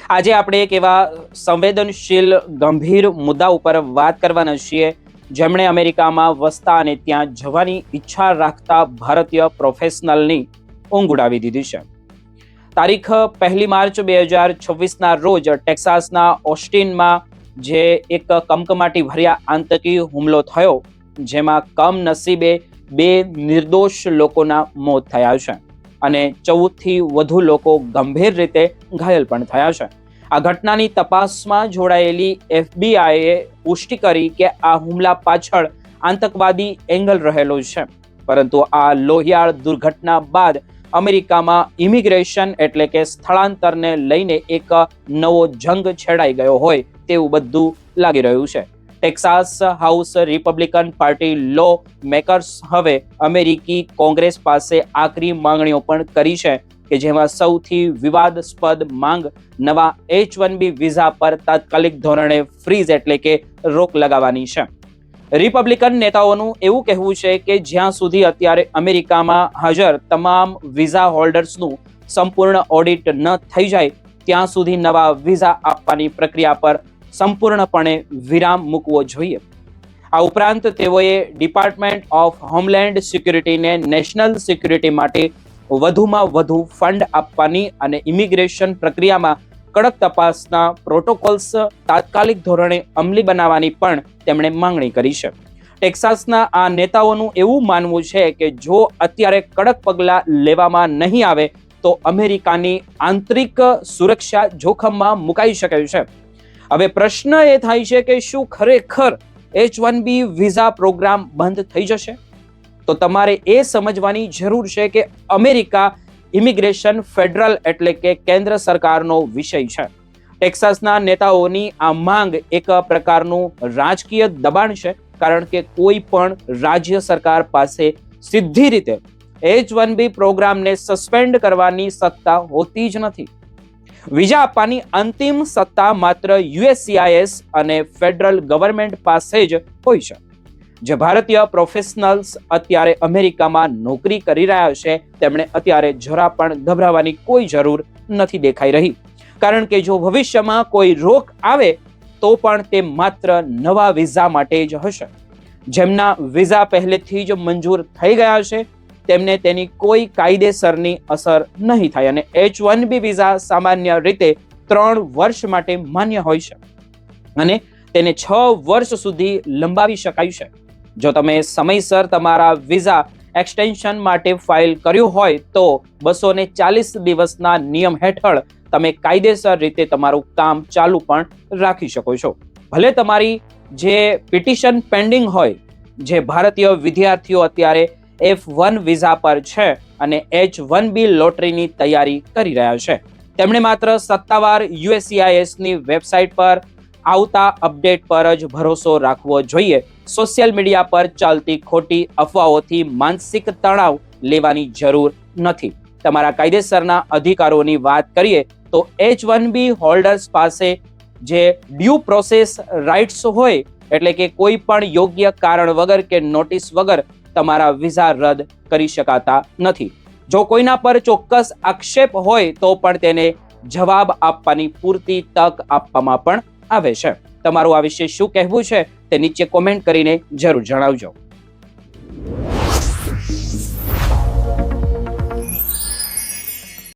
આજે આપણે એક એવા સંવેદનશીલ ગંભીર મુદ્દા ઉપર વાત કરવાના છીએ, જેમણે અમેરિકામાં વસતા અને ત્યાં જવાની ઈચ્છા રાખતા ભારતીય પ્રોફેશનલની ઊંઘ ઉડાવી દીધી છે. તારીખ 1 માર્ચ 2026ના રોજ ટેક્સાસના ઓસ્ટિનમાં જે એક કમકમાટી ભર્યા આતંકી હુમલો થયો, જેમાં કમનસીબે 2 નિર્દોષ લોકોના મોત થયા છે અને 14 થી વધુ લોકો ગંભીર રીતે ઘાયલ પણ થયા છે. આ ઘટનાની તપાસમાં જોડાયેલી FBI પુષ્ટિ કરી કે આ હુમલા પાછળ આતંકવાદી એંગલ રહેલો છે. પરંતુ આ લોહિયાળ દુર્ઘટના બાદ અમેરિકામાં ઇમિગ્રેશન એટલે કે સ્થળાંતરને લઈને એક નવો જંગ છેડાઈ ગયો હોય તેવું બધું લાગી રહ્યું છે. ટેક્સાસ હાઉસ રિપબ્લિકન પાર્ટી લો મેકર્સ હવે અમેરિકી કોંગ્રેસ પાસે આકરી માંગણીઓ પણ કરી છે, કે જેમાં સૌથી વિવાદાસ્પદ માંગ નવા H-1B વિઝા પર તાત્કાલિક ધોરણે ફ્રીઝ એટલે કે રોક લગાવવાની છે. રિપબ્લિકન નેતાઓનું એવું કહેવું છે કે જ્યાં સુધી અત્યારે અમેરિકામાં હાજર તમામ વિઝા હોલ્ડર્સનું સંપૂર્ણ ઓડિટ ન થઈ જાય ત્યાં સુધી નવા વિઝા આપવાની પ્રક્રિયા પર સંપૂર્ણપણે વિરામ મૂકવો જોઈએ. આ ઉપરાંત તેઓએ ડિપાર્ટમેન્ટ ઓફ હોમલેન્ડ સિક્યુરિટીને નેશનલ સિક્યુરિટી માટે વધુમાં વધુ ફંડ આપવાની અને ઇમિગ્રેશન પ્રક્રિયામાં કડક તપાસના પ્રોટોકોલ્સ તાત્કાલિક ધોરણે અમલી બનાવવાની પણ તેમણે માંગણી કરી છે. ટેક્સાસના આ નેતાઓનું એવું માનવું છે કે જો અત્યારે કડક પગલાં લેવામાં નહીં આવે તો અમેરિકાની આંતરિક સુરક્ષા જોખમમાં મુકાઈ શકે છે. હવે પ્રશ્ન એ થાય છે કે શું ખરેખર H-1B વિઝા પ્રોગ્રામ બંધ થઈ જશે? તો તમારે એ સમજવાની જરૂર છે કે અમેરિકા ઇમિગ્રેશન ફેડરલ એટલે કે કેન્દ્ર સરકારનો વિષય છે. ટેક્સાસના નેતાઓની આ માંગ એક પ્રકારનું રાજકીય દબાણ છે, કારણ કે કોઈ પણ રાજ્ય સરકાર પાસે સીધી રીતે H-1B પ્રોગ્રામને સસ્પેન્ડ કરવાની સત્તા હોતી જ નથી. વિઝા આપવાની અંતિમ સત્તા માત્ર USCIS અને ફેડરલ ગવર્મેન્ટ પાસે જ હોય છે. જે ભારતીય પ્રોફેશનલ્સ અત્યારે અમેરિકામાં નોકરી કરી રહ્યા છે તેમણે અત્યારે જરા પણ ગભરાવાની કોઈ જરૂર નથી દેખાઈ રહી, કારણ કે જો ભવિષ્યમાં કોઈ રોક આવે તો પણ તે માત્ર નવા વિઝા માટે જ હશે. જેમના વિઝા પહેલેથી જ મંજૂર થઈ ગયા છે તેમને તેની કોઈ કાયદેસરની અસર નહીં થાય અને H-1B વિઝા સામાન્ય રીતે 3 વર્ષ માટે માન્ય હોય છે અને તેને 6 વર્ષ સુધી લંબાવી શકાય છે. જો તમે સમયસર તમારા વિઝા એક્સટેન્શન માટે ફાઇલ કર્યું હોય તો 240 દિવસના નિયમ હેઠળ તમે કાયદેસર રીતે તમારું કામ ચાલુ પણ રાખી શકો છો. ભલે તમારી જે પિટિશન પેન્ડિંગ હોય, જે ભારતીય વિદ્યાર્થીઓ અત્યારે F-1 વિઝા પર છે અને H-1B લોટરીની તૈયારી કરી રહ્યા છે, તેમણે માત્ર સત્તાવાર USCISની વેબસાઇટ પર આવતા અપડેટ પર જ ભરોસો રાખવો જોઈએ. સોશિયલ મીડિયા પર ચાલતી ખોટી અફવાઓથી માનસિક તણાવ લેવાની જરૂર નથી. તમારા કાયદેસરના અધિકારોની વાત કરીએ તો H-1B હોલ્ડર્સ પાસે જે ડ્યુ પ્રોસેસ રાઇટ્સ હોય, એટલે કે કોઈ પણ યોગ્ય કારણ વગર કે નોટિસ વગર તમારા વિઝા રદ કરી શકાતા નથી. જો કોઈના પર ચોક્કસ આક્ષેપ હોય તો પણ તેને જવાબ આપવાની પૂરતી તક આપવામાં પણ આવે છે. તમારું આ વિશે શું કહેવું છે તે નીચે કોમેન્ટ કરીને જરૂર જણાવજો.